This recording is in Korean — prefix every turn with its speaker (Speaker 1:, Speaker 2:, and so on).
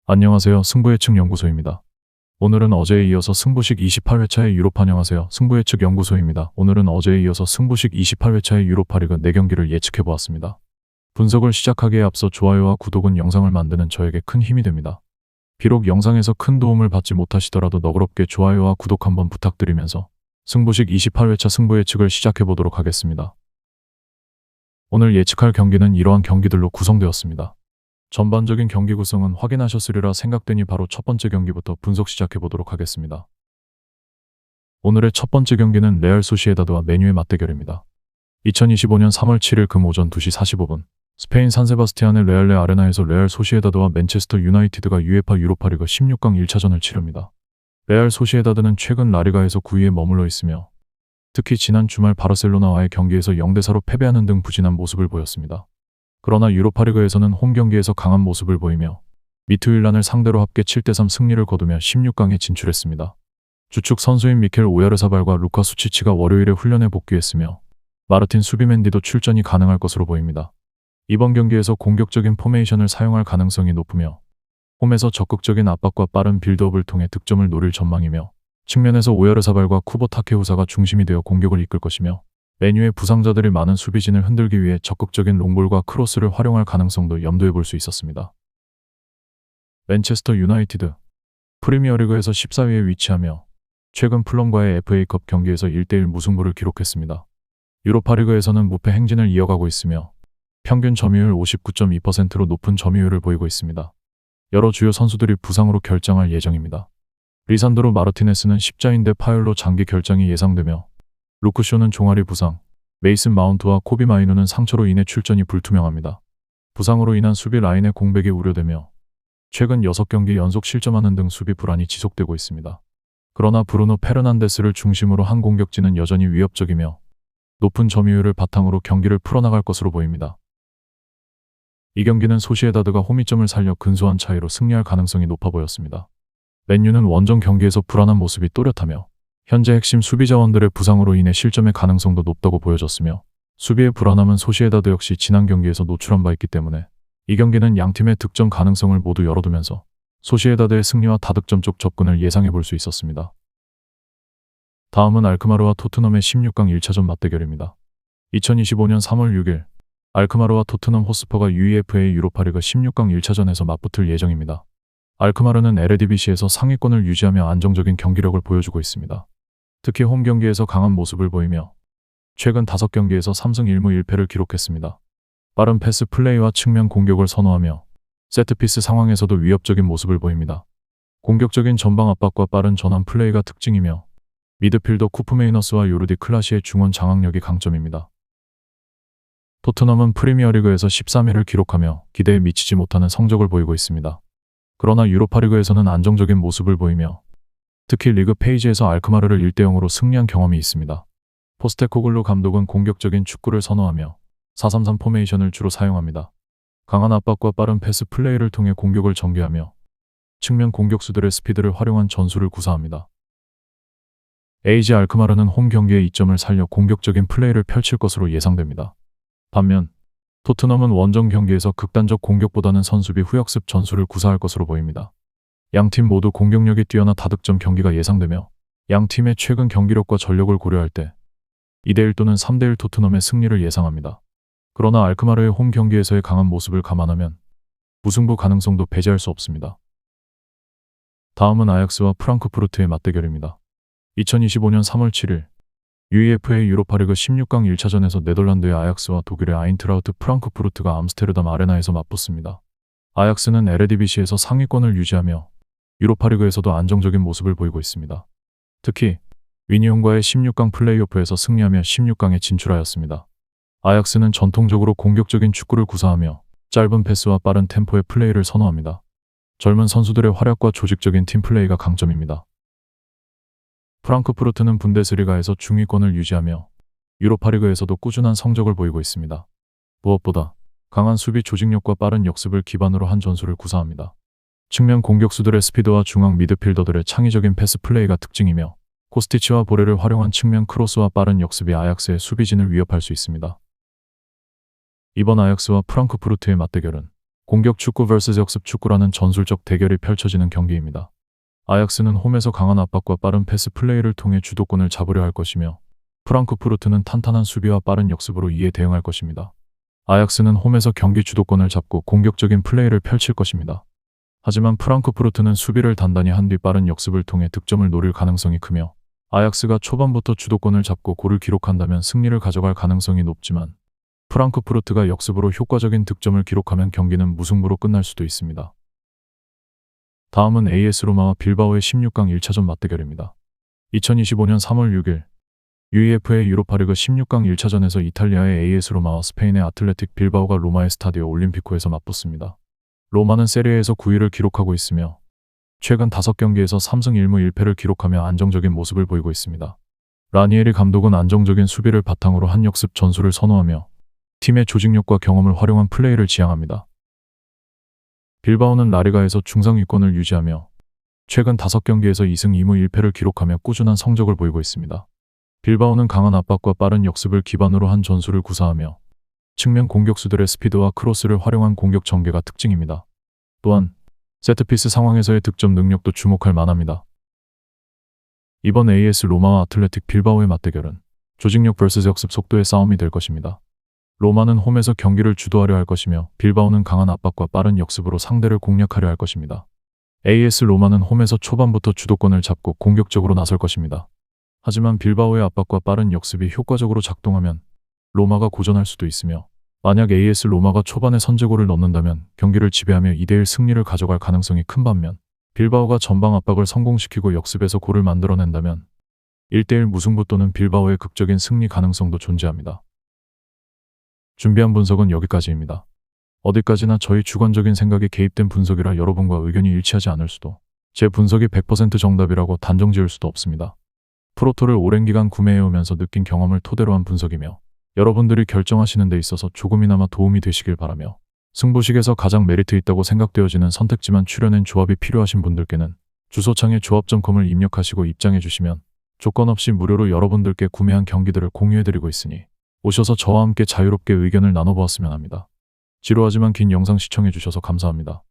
Speaker 1: 안녕하세요. 승부예측 연구소입니다. 오늘은 어제에 이어서 승부식 28회차의 유로파 안녕하세요. 승부예측 연구소입니다. 오늘은 어제에 이어서 승부식 28회차의 유로파리그 4경기를 예측해보았습니다. 분석을 시작하기에 앞서 좋아요와 구독은 영상을 만드는 저에게 큰 힘이 됩니다. 비록 영상에서 큰 도움을 받지 못하시더라도 너그럽게 좋아요와 구독 한번 부탁드리면서 승부식 28회차 승부예측을 시작해보도록 하겠습니다. 오늘 예측할 경기는 이러한 경기들로 구성되었습니다. 전반적인 경기 구성은 확인하셨으리라 생각되니 바로 첫 번째 경기부터 분석 시작해보도록 하겠습니다. 오늘의 첫 번째 경기는 레알 소시에다드와 맨유의 맞대결입니다. 2025년 3월 7일 금 오전 2시 45분 스페인 산세바스티안의 레알레 아레나에서 레알 소시에다드와 맨체스터 유나이티드가 UEFA 유로파리그 16강 1차전을 치릅니다. 레알 소시에다드는 최근 라리가에서 9위에 머물러 있으며 특히 지난 주말 바르셀로나와의 경기에서 0대4로 패배하는 등 부진한 모습을 보였습니다. 그러나 유로파리그에서는 홈 경기에서 강한 모습을 보이며 미투일란을 상대로 합계 7대3 승리를 거두며 16강에 진출했습니다. 주축 선수인 미켈 오야르사발과 루카 수치치가 월요일에 훈련에 복귀했으며 마르틴 수비멘디도 출전이 가능할 것으로 보입니다. 이번 경기에서 공격적인 포메이션을 사용할 가능성이 높으며 홈에서 적극적인 압박과 빠른 빌드업을 통해 득점을 노릴 전망이며 측면에서 오야르사발과 쿠보 타케후사가 중심이 되어 공격을 이끌 것이며 맨유의 부상자들이 많은 수비진을 흔들기 위해 적극적인 롱볼과 크로스를 활용할 가능성도 염두에 볼 수 있었습니다. 맨체스터 유나이티드 프리미어리그에서 14위에 위치하며 최근 풀럼과의 FA컵 경기에서 1대1 무승부를 기록했습니다. 유로파리그에서는 무패 행진을 이어가고 있으며 평균 점유율 59.2%로 높은 점유율을 보이고 있습니다. 여러 주요 선수들이 부상으로 결장할 예정입니다. 리산드로 마르티네스는 십자인대 파열로 장기 결장이 예상되며 루크쇼는 종아리 부상, 메이슨 마운트와 코비 마이누는 상처로 인해 출전이 불투명합니다. 부상으로 인한 수비 라인의 공백이 우려되며 최근 6경기 연속 실점하는 등 수비 불안이 지속되고 있습니다. 그러나 브루노 페르난데스를 중심으로 한 공격진은 여전히 위협적이며 높은 점유율을 바탕으로 경기를 풀어나갈 것으로 보입니다. 이 경기는 소시에다드가 홈이점을 살려 근소한 차이로 승리할 가능성이 높아 보였습니다. 맨유는 원정 경기에서 불안한 모습이 또렷하며 현재 핵심 수비 자원들의 부상으로 인해 실점의 가능성도 높다고 보여졌으며 수비의 불안함은 소시에다드 역시 지난 경기에서 노출한 바 있기 때문에 이 경기는 양팀의 득점 가능성을 모두 열어두면서 소시에다드의 승리와 다득점 쪽 접근을 예상해 볼 수 있었습니다. 다음은 알크마르와 토트넘의 16강 1차전 맞대결입니다. 2025년 3월 6일 알크마르와 토트넘 호스퍼가 UEFA 유로파리그 16강 1차전에서 맞붙을 예정입니다. 알크마르는 에레디비시에서 상위권을 유지하며 안정적인 경기력을 보여주고 있습니다. 특히 홈 경기에서 강한 모습을 보이며 최근 5경기에서 3승 1무 1패를 기록했습니다. 빠른 패스 플레이와 측면 공격을 선호하며 세트피스 상황에서도 위협적인 모습을 보입니다. 공격적인 전방 압박과 빠른 전환 플레이가 특징이며 미드필더 쿠프메이너스와 요르디 클라시의 중원 장악력이 강점입니다. 토트넘은 프리미어리그에서 13위를 기록하며 기대에 미치지 못하는 성적을 보이고 있습니다. 그러나 유로파리그에서는 안정적인 모습을 보이며 특히 리그 페이지에서 알크마르를 1대0으로 승리한 경험이 있습니다. 포스테코글루 감독은 공격적인 축구를 선호하며 4-3-3 포메이션을 주로 사용합니다. 강한 압박과 빠른 패스 플레이를 통해 공격을 전개하며 측면 공격수들의 스피드를 활용한 전술을 구사합니다. 에이지 알크마르는 홈 경기의 이점을 살려 공격적인 플레이를 펼칠 것으로 예상됩니다. 반면 토트넘은 원정 경기에서 극단적 공격보다는 선수비 후역습 전술을 구사할 것으로 보입니다. 양팀 모두 공격력이 뛰어나 다득점 경기가 예상되며 양팀의 최근 경기력과 전력을 고려할 때 2대1 또는 3대1 토트넘의 승리를 예상합니다. 그러나 알크마르의 홈 경기에서의 강한 모습을 감안하면 무승부 가능성도 배제할 수 없습니다. 다음은 아약스와 프랑크푸르트의 맞대결입니다. 2025년 3월 7일 UEFA 유로파리그 16강 1차전에서 네덜란드의 아약스와 독일의 아인트라우트 프랑크푸르트가 암스테르담 아레나에서 맞붙습니다. 아약스는 에레디비시에서 상위권을 유지하며 유로파리그에서도 안정적인 모습을 보이고 있습니다. 특히 위니온과의 16강 플레이오프에서 승리하며 16강에 진출하였습니다. 아약스는 전통적으로 공격적인 축구를 구사하며 짧은 패스와 빠른 템포의 플레이를 선호합니다. 젊은 선수들의 활약과 조직적인 팀 플레이가 강점입니다. 프랑크푸르트는 분데스리가에서 중위권을 유지하며 유로파리그에서도 꾸준한 성적을 보이고 있습니다. 무엇보다 강한 수비 조직력과 빠른 역습을 기반으로 한 전술을 구사합니다. 측면 공격수들의 스피드와 중앙 미드필더들의 창의적인 패스 플레이가 특징이며 코스티치와 보레를 활용한 측면 크로스와 빠른 역습이 아약스의 수비진을 위협할 수 있습니다. 이번 아약스와 프랑크푸르트의 맞대결은 공격 축구 vs 역습 축구라는 전술적 대결이 펼쳐지는 경기입니다. 아약스는 홈에서 강한 압박과 빠른 패스 플레이를 통해 주도권을 잡으려 할 것이며 프랑크푸르트는 탄탄한 수비와 빠른 역습으로 이에 대응할 것입니다. 아약스는 홈에서 경기 주도권을 잡고 공격적인 플레이를 펼칠 것입니다. 하지만 프랑크푸르트는 수비를 단단히 한 뒤 빠른 역습을 통해 득점을 노릴 가능성이 크며 아약스가 초반부터 주도권을 잡고 골을 기록한다면 승리를 가져갈 가능성이 높지만 프랑크푸르트가 역습으로 효과적인 득점을 기록하면 경기는 무승부로 끝날 수도 있습니다. 다음은 AS 로마와 빌바오의 16강 1차전 맞대결입니다. 2025년 3월 6일 UEFA 유로파리그 16강 1차전에서 이탈리아의 AS 로마와 스페인의 아틀레틱 빌바오가 로마의 스타디오 올림피코에서 맞붙습니다. 로마는 세리에에서 9위를 기록하고 있으며 최근 5경기에서 3승 1무 1패를 기록하며 안정적인 모습을 보이고 있습니다. 라니에리 감독은 안정적인 수비를 바탕으로 한 역습 전술을 선호하며 팀의 조직력과 경험을 활용한 플레이를 지향합니다. 빌바오는 라리가에서 중상위권을 유지하며 최근 5경기에서 2승 2무 1패를 기록하며 꾸준한 성적을 보이고 있습니다. 빌바오는 강한 압박과 빠른 역습을 기반으로 한 전술을 구사하며 측면 공격수들의 스피드와 크로스를 활용한 공격 전개가 특징입니다. 또한 세트피스 상황에서의 득점 능력도 주목할 만합니다. 이번 AS 로마와 아틀레틱 빌바오의 맞대결은 조직력 vs 역습 속도의 싸움이 될 것입니다. 로마는 홈에서 경기를 주도하려 할 것이며 빌바오는 강한 압박과 빠른 역습으로 상대를 공략하려 할 것입니다. AS 로마는 홈에서 초반부터 주도권을 잡고 공격적으로 나설 것입니다. 하지만 빌바오의 압박과 빠른 역습이 효과적으로 작동하면 로마가 고전할 수도 있으며 만약 AS 로마가 초반에 선제골을 넣는다면 경기를 지배하며 2대1 승리를 가져갈 가능성이 큰 반면 빌바오가 전방 압박을 성공시키고 역습에서 골을 만들어낸다면 1대1 무승부 또는 빌바오의 극적인 승리 가능성도 존재합니다. 준비한 분석은 여기까지입니다. 어디까지나 저희 주관적인 생각이 개입된 분석이라 여러분과 의견이 일치하지 않을 수도 제 분석이 100% 정답이라고 단정 지을 수도 없습니다. 프로토를 오랜 기간 구매해오면서 느낀 경험을 토대로 한 분석이며 여러분들이 결정하시는 데 있어서 조금이나마 도움이 되시길 바라며 승부식에서 가장 메리트 있다고 생각되어지는 선택지만 추려낸 조합이 필요하신 분들께는 주소창에 조합.com을 입력하시고 입장해 주시면 조건 없이 무료로 여러분들께 구매한 경기들을 공유해드리고 있으니 오셔서 저와 함께 자유롭게 의견을 나눠보았으면 합니다. 지루하지만 긴 영상 시청해 주셔서 감사합니다.